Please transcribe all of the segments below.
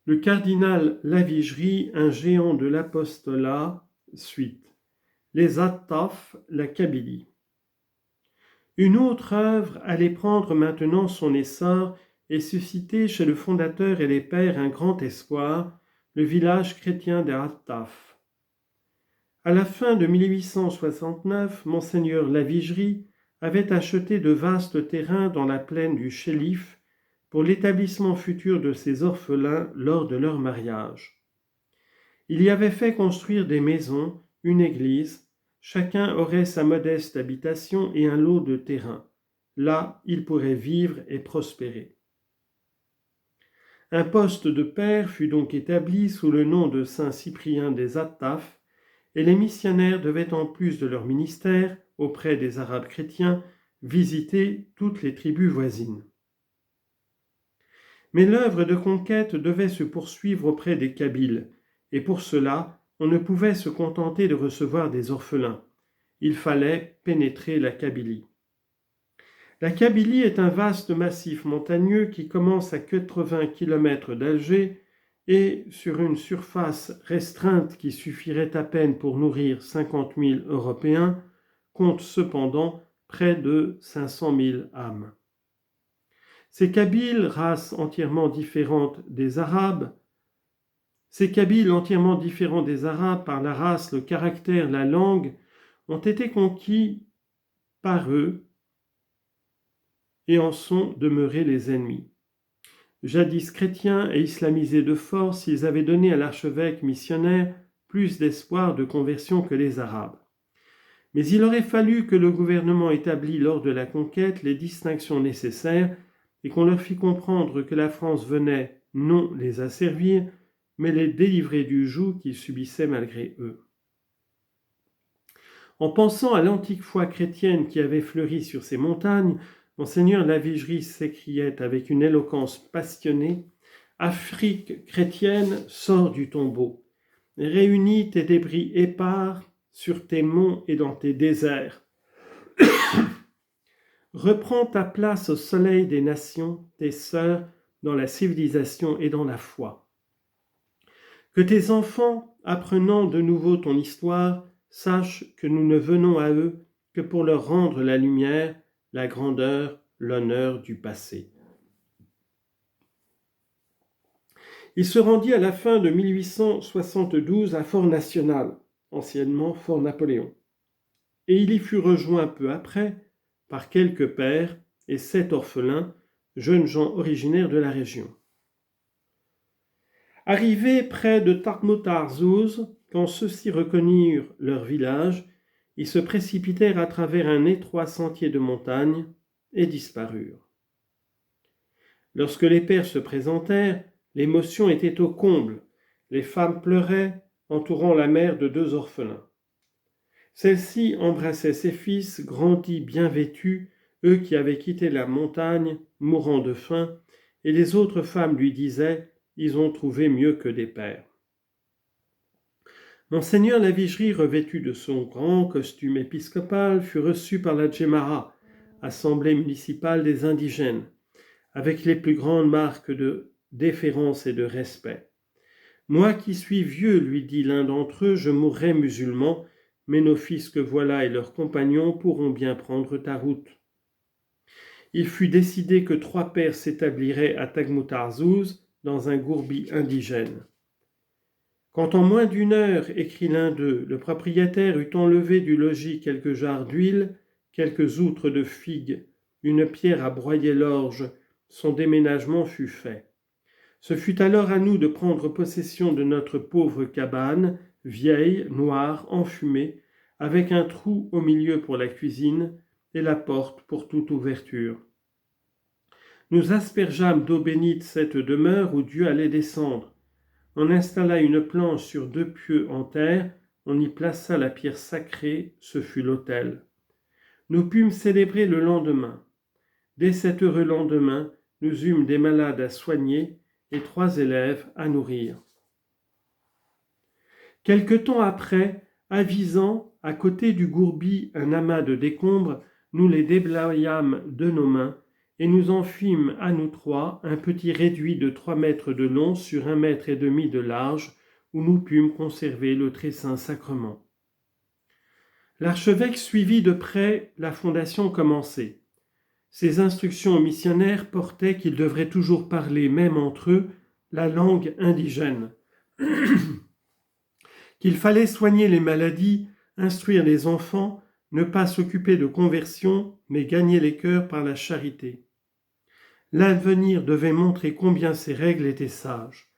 Le cardinal Lavigerie, un géant de l'apostolat, suite. Les Attaf, la Kabylie. Une autre œuvre allait prendre maintenant son essor et susciter chez le fondateur et les pères un grand espoir, le village chrétien des Attaf. À la fin de 1869, Monseigneur Lavigerie avait acheté de vastes terrains dans la plaine du Chélif pour l'établissement futur de ses orphelins lors de leur mariage. Il y avait fait construire des maisons, une église, chacun aurait sa modeste habitation et un lot de terrain. Là, il pourrait vivre et prospérer. Un poste de père fut donc établi sous le nom de Saint Cyprien des Attaf, et les missionnaires devaient, en plus de leur ministère auprès des Arabes chrétiens, visiter toutes les tribus voisines. Mais l'œuvre de conquête devait se poursuivre auprès des Kabyles, et pour cela, on ne pouvait se contenter de recevoir des orphelins. Il fallait pénétrer la Kabylie. La Kabylie est un vaste massif montagneux qui commence à 80 km d'Alger et, sur une surface restreinte qui suffirait à peine pour nourrir 50 000 Européens, compte cependant près de 500 000 âmes. Ces Kabyles, race entièrement différente des Arabes, par la race, le caractère, la langue, ont été conquis par eux et en sont demeurés les ennemis. Jadis chrétiens et islamisés de force, ils avaient donné à l'archevêque missionnaire plus d'espoir de conversion que les Arabes. Mais il aurait fallu que le gouvernement établît lors de la conquête les distinctions nécessaires et qu'on leur fît comprendre que la France venait non les asservir, mais les délivrer du joug qu'ils subissaient malgré eux. En pensant à l'antique foi chrétienne qui avait fleuri sur ces montagnes, Monseigneur Lavigerie s'écriait avec une éloquence passionnée « Afrique chrétienne, sors du tombeau, réunis tes débris épars sur tes monts et dans tes déserts. Reprends ta place au soleil des nations, tes sœurs, dans la civilisation et dans la foi. Que tes enfants, apprenant de nouveau ton histoire, sachent que nous ne venons à eux que pour leur rendre la lumière, la grandeur, l'honneur du passé. » Il se rendit à la fin de 1872 à Fort-National, anciennement Fort-Napoléon, et il y fut rejoint peu après par quelques pères et 7 orphelins, jeunes gens originaires de la région. Arrivés près de Tartmouth-Arzouz, quand ceux-ci reconnurent leur village, ils se précipitèrent à travers un étroit sentier de montagne et disparurent. Lorsque les pères se présentèrent, l'émotion était au comble. Les femmes pleuraient, entourant la mère de 2 orphelins. Celle-ci embrassait ses fils, grandis, bien vêtus, eux qui avaient quitté la montagne, mourant de faim, et les autres femmes lui disaient « Ils ont trouvé mieux que des pères ». Monseigneur Lavigerie, revêtu de son grand costume épiscopal, fut reçu par la Djemara, assemblée municipale des indigènes, avec les plus grandes marques de déférence et de respect. « Moi qui suis vieux, lui dit l'un d'entre eux, je mourrai musulman, mais nos fils que voilà et leurs compagnons pourront bien prendre ta route. » Il fut décidé que 3 pères s'établiraient à Tartmouth-Arzouz dans un gourbi indigène. Quand en moins d'1 heure, écrit l'un d'eux, le propriétaire eut enlevé du logis quelques jarres d'huile, quelques outres de figues, une pierre à broyer l'orge, son déménagement fut fait. Ce fut alors à nous de prendre possession de notre pauvre cabane, vieille, noire, enfumée, avec un trou au milieu pour la cuisine et la porte pour toute ouverture. Nous aspergeâmes d'eau bénite cette demeure où Dieu allait descendre. On installa une planche sur 2 pieux en terre, on y plaça la pierre sacrée, ce fut l'autel. Nous pûmes célébrer le lendemain. Dès cet heureux lendemain, nous eûmes des malades à soigner et 3 élèves à nourrir. Quelque temps après, avisant, à côté du gourbi, un amas de décombres, nous les déblayâmes de nos mains et nous en fîmes à nous trois un petit réduit de 3 mètres de long sur 1,5 mètre de large, où nous pûmes conserver le très saint sacrement. L'archevêque suivit de près la fondation commencée. Ses instructions aux missionnaires portaient qu'ils devraient toujours parler, même entre eux, la langue indigène, qu'il fallait soigner les maladies, instruire les enfants, ne pas s'occuper de conversion, mais gagner les cœurs par la charité. L'avenir devait montrer combien ces règles étaient sages.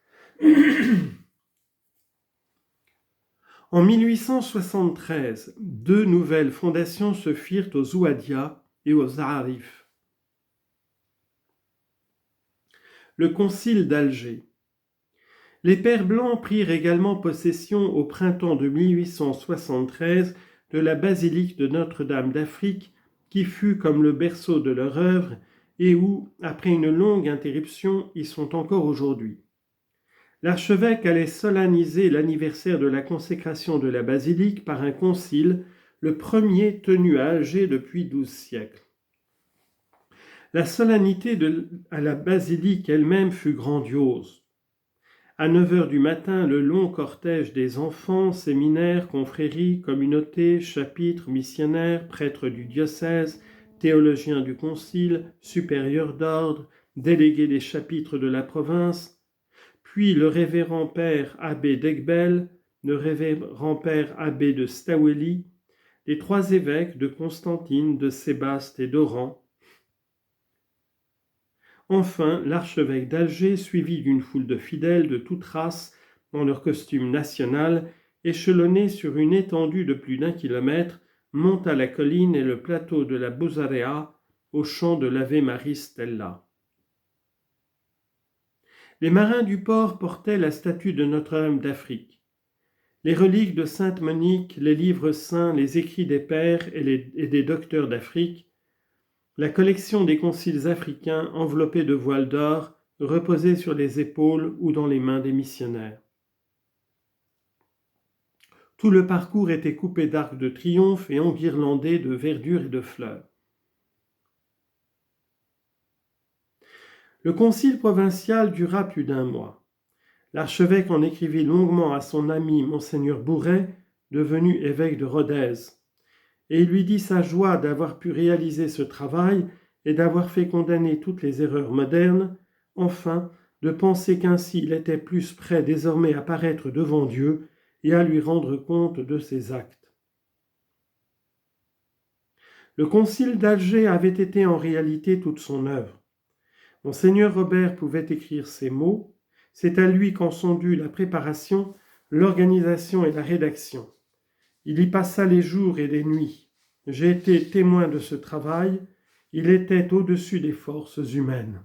En 1873, 2 nouvelles fondations se firent aux Ouadia et aux Arifs. Le concile d'Alger. Les Pères blancs prirent également possession au printemps de 1873 de la basilique de Notre-Dame d'Afrique, qui fut comme le berceau de leur œuvre et où, après une longue interruption, ils sont encore aujourd'hui. L'archevêque allait solenniser l'anniversaire de la consécration de la basilique par un concile, le premier tenu à Alger depuis 12 siècles. La solennité à la basilique elle-même fut grandiose. À 9 heures du matin, le long cortège des enfants, séminaires, confréries, communautés, chapitres, missionnaires, prêtres du diocèse, théologiens du concile, supérieurs d'ordre, délégués des chapitres de la province, puis le révérend père abbé d'Egbel, le révérend père abbé de Staweli, les 3 évêques de Constantine, de Sébaste et d'Oran. Enfin, l'archevêque d'Alger, suivi d'une foule de fidèles de toute race, dans leur costume national, échelonnés sur une étendue de plus d'1 kilomètre, monta la colline et le plateau de la Bozarea, au chant de l'Ave Maris Stella. Les marins du port portaient la statue de Notre-Dame d'Afrique. Les reliques de Sainte Monique, les livres saints, les écrits des pères et des docteurs d'Afrique, la collection des conciles africains enveloppés de voiles d'or reposait sur les épaules ou dans les mains des missionnaires. Tout le parcours était coupé d'arcs de triomphe et enguirlandé de verdure et de fleurs. Le concile provincial dura plus d'1 mois. L'archevêque en écrivit longuement à son ami Monseigneur Bourret, devenu évêque de Rodez, et il lui dit sa joie d'avoir pu réaliser ce travail et d'avoir fait condamner toutes les erreurs modernes, enfin de penser qu'ainsi il était plus prêt désormais à paraître devant Dieu et à lui rendre compte de ses actes. Le concile d'Alger avait été en réalité toute son œuvre. Monseigneur Robert pouvait écrire ces mots, c'est à lui qu'en sont dues la préparation, l'organisation et la rédaction. Il y passa les jours et les nuits. J'ai été témoin de ce travail, il était au-dessus des forces humaines.